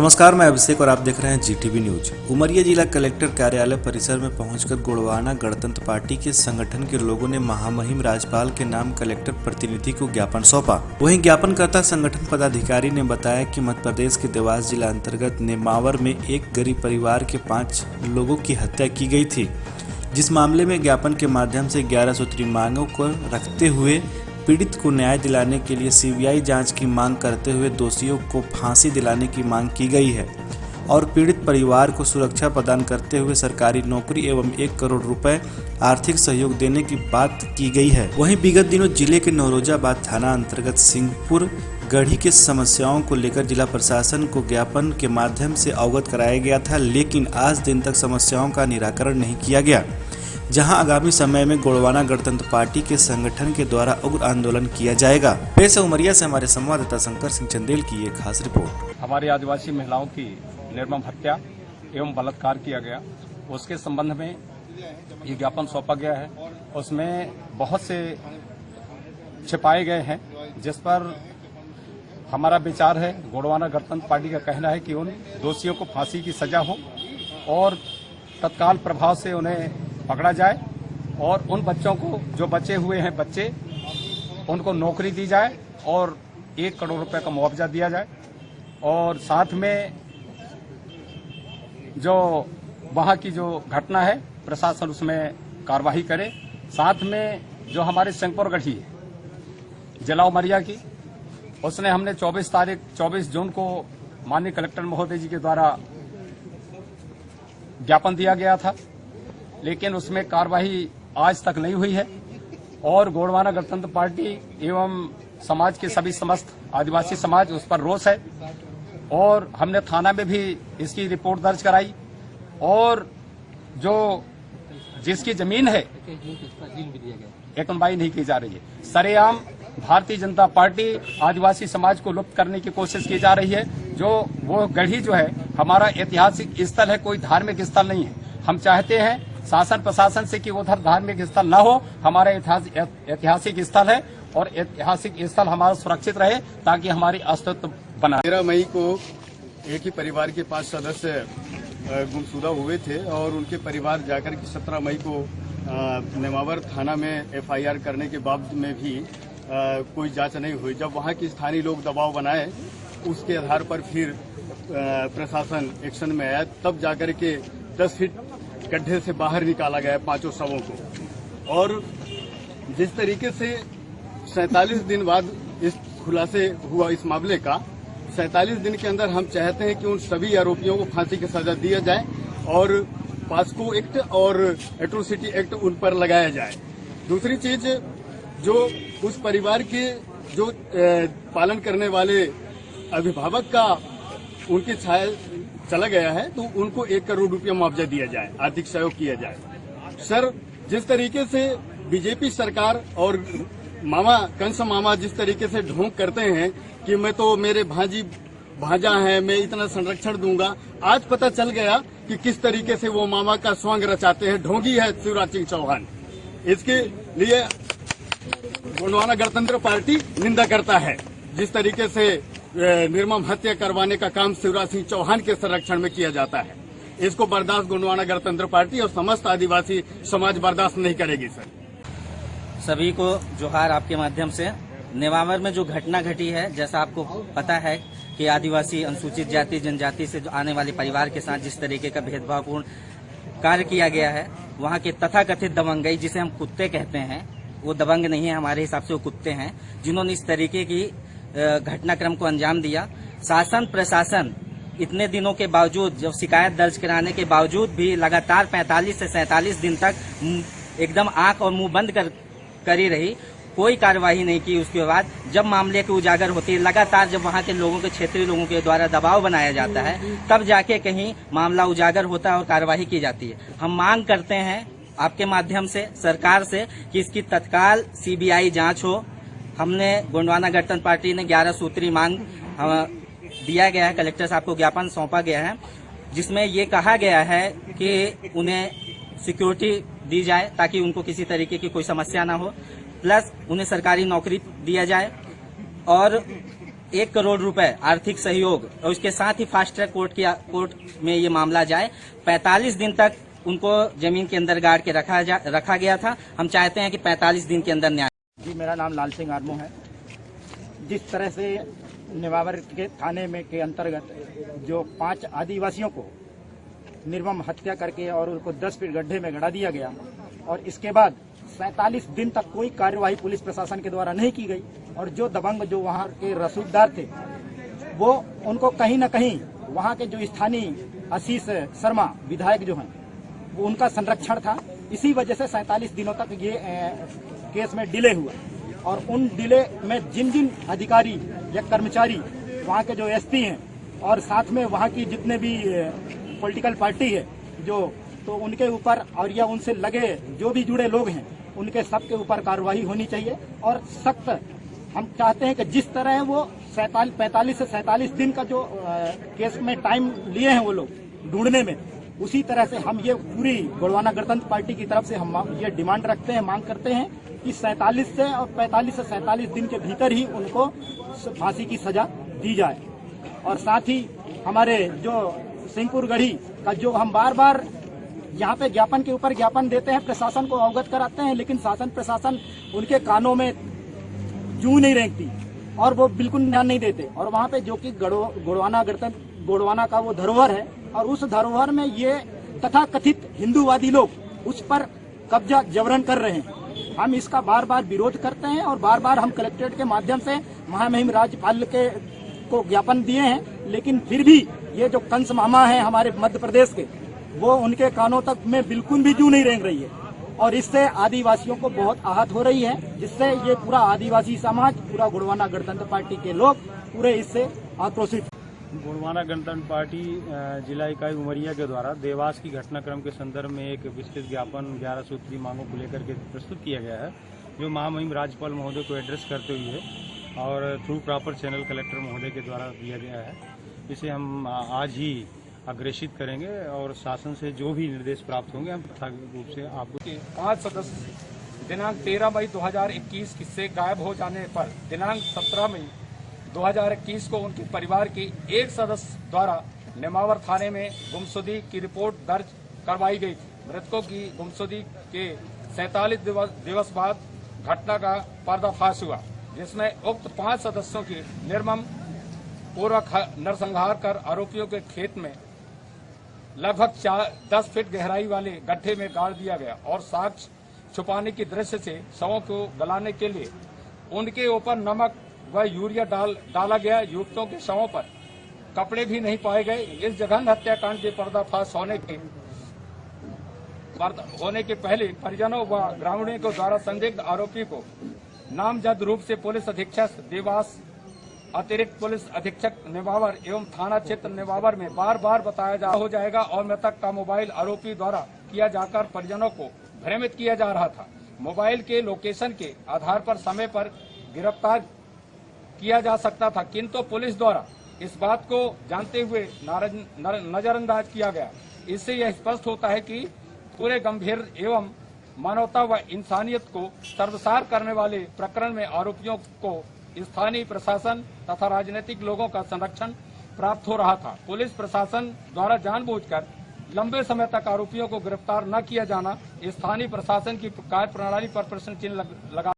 नमस्कार, मैं अभिषेक और आप देख रहे हैं जीटीवी न्यूज। उमरिया जिला कलेक्टर कार्यालय परिसर में पहुंचकर गोंडवाना गणतंत्र पार्टी के संगठन के लोगों ने महामहिम राज्यपाल के नाम कलेक्टर प्रतिनिधि को ज्ञापन सौंपा। वहीं ज्ञापनकर्ता संगठन पदाधिकारी ने बताया कि मध्य प्रदेश के देवास जिला अंतर्गत नेमावर में एक गरीब परिवार के 5 लोगों की हत्या की गई थी, जिस मामले में ज्ञापन के माध्यम से 11 सूत्री मांगों को रखते हुए पीड़ित को न्याय दिलाने के लिए सीबीआई जांच की मांग करते हुए दोषियों को फांसी दिलाने की मांग की गई है और पीड़ित परिवार को सुरक्षा प्रदान करते हुए सरकारी नौकरी एवं 1 करोड़ रुपए आर्थिक सहयोग देने की बात की गई है। वहीं विगत दिनों जिले के नौरोजाबाद थाना अंतर्गत सिंहपुर गढ़ी के समस्याओं को लेकर जिला प्रशासन को ज्ञापन के माध्यम से अवगत कराया गया था, लेकिन आज दिन तक समस्याओं का निराकरण नहीं किया गया, जहां आगामी समय में गोंडवाना गणतंत्र पार्टी के संगठन के द्वारा उग्र आंदोलन किया जाएगा। पेश है उमरिया से हमारे संवाददाता शंकर सिंह चंदेल की एक खास रिपोर्ट। हमारी आदिवासी महिलाओं की निर्मम हत्या एवं बलात्कार किया गया, उसके संबंध में ये ज्ञापन सौंपा गया है। उसमें बहुत से छिपाए गए हैं, जिस पर हमारा विचार है। गोंडवाना गणतंत्र पार्टी का कहना है कि उन दोषियों को फांसी की सजा हो और तत्काल प्रभाव से उन्हें पकड़ा जाए और उन बच्चों को, जो बचे हुए हैं बच्चे, उनको नौकरी दी जाए और 1 करोड़ रुपए का मुआवजा दिया जाए। और साथ में जो वहां की जो घटना है, प्रशासन उसमें कार्रवाई करे। साथ में जो हमारे सिंहपुर गढ़ी है जिला उमरिया की, उसने हमने 24 जून को माननीय कलेक्टर महोदय जी के द्वारा ज्ञापन दिया गया था, लेकिन उसमें कार्रवाई आज तक नहीं हुई है। और गोंडवाना गणतंत्र पार्टी एवं समाज के सभी समस्त आदिवासी समाज उस पर रोष है और हमने थाना में भी इसकी रिपोर्ट दर्ज कराई। और जो जिसकी जमीन है एकनबाई नहीं की जा रही है, सरेआम भारतीय जनता पार्टी आदिवासी समाज को लुप्त करने की कोशिश की जा रही है। जो वो गढ़ी जो है हमारा ऐतिहासिक स्थल है, कोई धार्मिक स्थल नहीं है। हम चाहते हैं शासन प्रशासन से कि उधर धार्मिक स्थल न हो, हमारा ऐतिहासिक स्थल है और ऐतिहासिक स्थल हमारा सुरक्षित रहे ताकि हमारी अस्तित्व बना। 13 मई को एक ही परिवार के 5 सदस्य गुमशुदा हुए थे और उनके परिवार जाकर के 17 मई को नेमावर थाना में एफआईआर करने के बावजूद में भी कोई जांच नहीं हुई। जब वहां के स्थानीय लोग दबाव बनाए, उसके आधार पर फिर प्रशासन एक्शन में आया, तब जाकर के 10 फीट गड्ढे से बाहर निकाला गया 5 शवों को। और जिस तरीके से 47 दिन बाद इस खुलासे हुआ इस मामले का, 47 दिन के अंदर हम चाहते हैं कि उन सभी आरोपियों को फांसी की सजा दिया जाए और पास्को एक्ट और एट्रोसिटी एक्ट उन पर लगाया जाए। दूसरी चीज, जो उस परिवार के जो पालन करने वाले अभिभावक का उनकी छाया चला गया है, तो उनको 1 करोड़ रुपया मुआवजा दिया जाए, आर्थिक सहयोग किया जाए। सर, जिस तरीके से बीजेपी सरकार और कंस मामा जिस तरीके से ढोंग करते हैं कि मैं तो मेरे भांजा है, मैं इतना संरक्षण दूंगा, आज पता चल गया कि किस तरीके से वो मामा का स्वांग रचाते हैं। ढोंगी है शिवराज सिंह चौहान। इसके लिए गोंडवाना गणतंत्र पार्टी निंदा करता है। जिस तरीके से निर्मम हत्या करवाने का काम शिवराज सिंह चौहान के संरक्षण में किया जाता है, इसको बर्दाश्त गोंडवाना गणतंत्र पार्टी और समस्त आदिवासी समाज बर्दाश्त नहीं करेगी। सर, सभी को जोहार आपके माध्यम से। नेमावर में जो घटना घटी है, जैसा आपको पता है कि आदिवासी अनुसूचित जाति जनजाति से आने वाले परिवार के साथ जिस तरीके का भेदभावपूर्ण कार्य किया गया है, वहाँ के तथाकथित दबंगई, जिसे हम कुत्ते कहते हैं, वो दबंग नहीं है, हमारे हिसाब से वो कुत्ते हैं, जिन्होंने इस तरीके की घटनाक्रम को अंजाम दिया। शासन प्रशासन इतने दिनों के बावजूद, जब शिकायत दर्ज कराने के बावजूद भी लगातार 45 से 47 दिन तक एकदम आंख और मुंह बंद कर ही रही, कोई कार्यवाही नहीं की। उसके बाद जब मामले की उजागर होती है, लगातार जब वहां के लोगों के, क्षेत्रीय लोगों के द्वारा दबाव बनाया जाता है, तब जाके कहीं मामला उजागर होता है और कार्यवाही की जाती है। हम मांग करते हैं आपके माध्यम से सरकार से कि इसकी तत्काल सीबीआई जांच हो। हमने गोंडवाना गणतंत्र पार्टी ने 11 सूत्री मांग दिया गया है, कलेक्टर साहब को ज्ञापन सौंपा गया है, जिसमें ये कहा गया है कि उन्हें सिक्योरिटी दी जाए ताकि उनको किसी तरीके की कोई समस्या ना हो, प्लस उन्हें सरकारी नौकरी दिया जाए और 1 करोड़ रुपए आर्थिक सहयोग और उसके साथ ही फास्ट ट्रैक कोर्ट में ये मामला जाए। 45 दिन तक उनको जमीन के अंदर गाड़ के रखा गया था। हम चाहते हैं कि 45 दिन के अंदर न्याय। जी, मेरा नाम लाल सिंह आर्मो है। जिस तरह से नेमावर के थाने में के अंतर्गत जो 5 आदिवासियों को निर्मम हत्या करके और उनको 10 फीट गड्ढे में गड़ा दिया गया और इसके बाद 47 दिन तक कोई कार्यवाही पुलिस प्रशासन के द्वारा नहीं की गई और जो दबंग जो वहां के रसूखदार थे वो उनको कहीं न कहीं वहां के जो स्थानीय आशीष शर्मा विधायक जो हैं वो उनका संरक्षण था। इसी वजह से 47 दिनों तक ये केस में डिले हुआ और उन डिले में जिन जिन अधिकारी या कर्मचारी वहाँ के जो एसपी हैं और साथ में वहाँ की जितने भी पॉलिटिकल पार्टी है तो उनके ऊपर और या उनसे लगे जो भी जुड़े लोग हैं उनके सबके ऊपर कार्रवाई होनी चाहिए और सख्त हम चाहते हैं कि जिस तरह वो 45 से 47 दिन का जो केस में टाइम लिए हैं वो लोग ढूंढने में, उसी तरह से हम ये पूरी गोंडवाना गणतंत्र पार्टी की तरफ से हम ये डिमांड रखते हैं, मांग करते हैं कि 47 से और 45 से 47 दिन के भीतर ही उनको फांसी की सजा दी जाए। और साथ ही हमारे जो सिंहपुर गढ़ी का जो हम बार बार यहाँ पे ज्ञापन के ऊपर ज्ञापन देते हैं, प्रशासन को अवगत कराते हैं, लेकिन शासन प्रशासन उनके कानों में जूं नहीं रेंगती और वो बिल्कुल ध्यान नहीं देते। और वहाँ पे जो कि गोंडवाना का वो धरोहर है और उस धरोहर में ये तथा कथित हिंदूवादी लोग उस पर कब्जा जबरन कर रहे हैं। हम इसका बार बार विरोध करते हैं और बार बार हम कलेक्ट्रेट के माध्यम से महामहिम राज्यपाल को ज्ञापन दिए हैं, लेकिन फिर भी ये जो कंस मामा है हमारे मध्य प्रदेश के वो उनके कानों तक में बिल्कुल भी जूं नहीं रेंग रही है और इससे आदिवासियों को बहुत आहत हो रही है, जिससे ये पूरा आदिवासी समाज, पूरा गोंडवाना गणतंत्र पार्टी के लोग पूरे इससे आक्रोशित। गोंडवाना गणतंत्र पार्टी जिला इकाई उमरिया के द्वारा देवास की घटनाक्रम के संदर्भ में एक विस्तृत ज्ञापन 11 सूत्री मांगों को लेकर के प्रस्तुत किया गया है, जो महामहिम राज्यपाल महोदय को एड्रेस करते हुए और थ्रू प्रॉपर चैनल कलेक्टर महोदय के द्वारा दिया गया है। इसे हम आज ही अग्रेषित करेंगे और शासन से जो भी निर्देश प्राप्त होंगे हम तथाकथित रूप से आपको 5 सदस्य दिनांक 13 मई 2021 से गायब हो जाने पर दिनांक 17 मई 2021 को उनके परिवार के एक सदस्य द्वारा नेमावर थाने में गुमशुदगी की रिपोर्ट दर्ज करवाई गई थी। मृतकों की गुमशुदगी के 47 दिवस बाद घटना का पर्दाफाश हुआ, जिसमें उक्त 5 सदस्यों की निर्मम पूर्वक नरसंहार कर आरोपियों के खेत में लगभग 10 फीट गहराई वाले गड्ढे में गाड़ दिया गया और साक्ष्य छुपाने की दृष्टि से शवों को गलाने के लिए उनके ऊपर नमक व यूरिया डाला गया। युवकों के शवों पर कपड़े भी नहीं पाए गए। इस जघन्य हत्याकांड के पर्दाफाश होने के पहले परिजनों व ग्रामीणों के द्वारा संदिग्ध आरोपी को नामजद रूप से पुलिस अधीक्षक देवास, अतिरिक्त पुलिस अधीक्षक नेमावर एवं थाना क्षेत्र नेमावर में बार बार बताया हो जाएगा और मृतक का मोबाइल आरोपी द्वारा किया जाकर परिजनों को भ्रमित किया जा रहा था। मोबाइल के लोकेशन के आधार पर समय पर गिरफ्तार किया जा सकता था, किंतु पुलिस द्वारा इस बात को जानते हुए नजरअंदाज किया गया। इससे यह स्पष्ट होता है कि पूरे गंभीर एवं मानवता व इंसानियत को सर्वसार करने वाले प्रकरण में आरोपियों को स्थानीय प्रशासन तथा राजनीतिक लोगों का संरक्षण प्राप्त हो रहा था। पुलिस प्रशासन द्वारा जानबूझकर लंबे समय तक आरोपियों को गिरफ्तार न किया जाना स्थानीय प्रशासन की कार्यप्रणाली पर प्रश्न चिन्ह लगा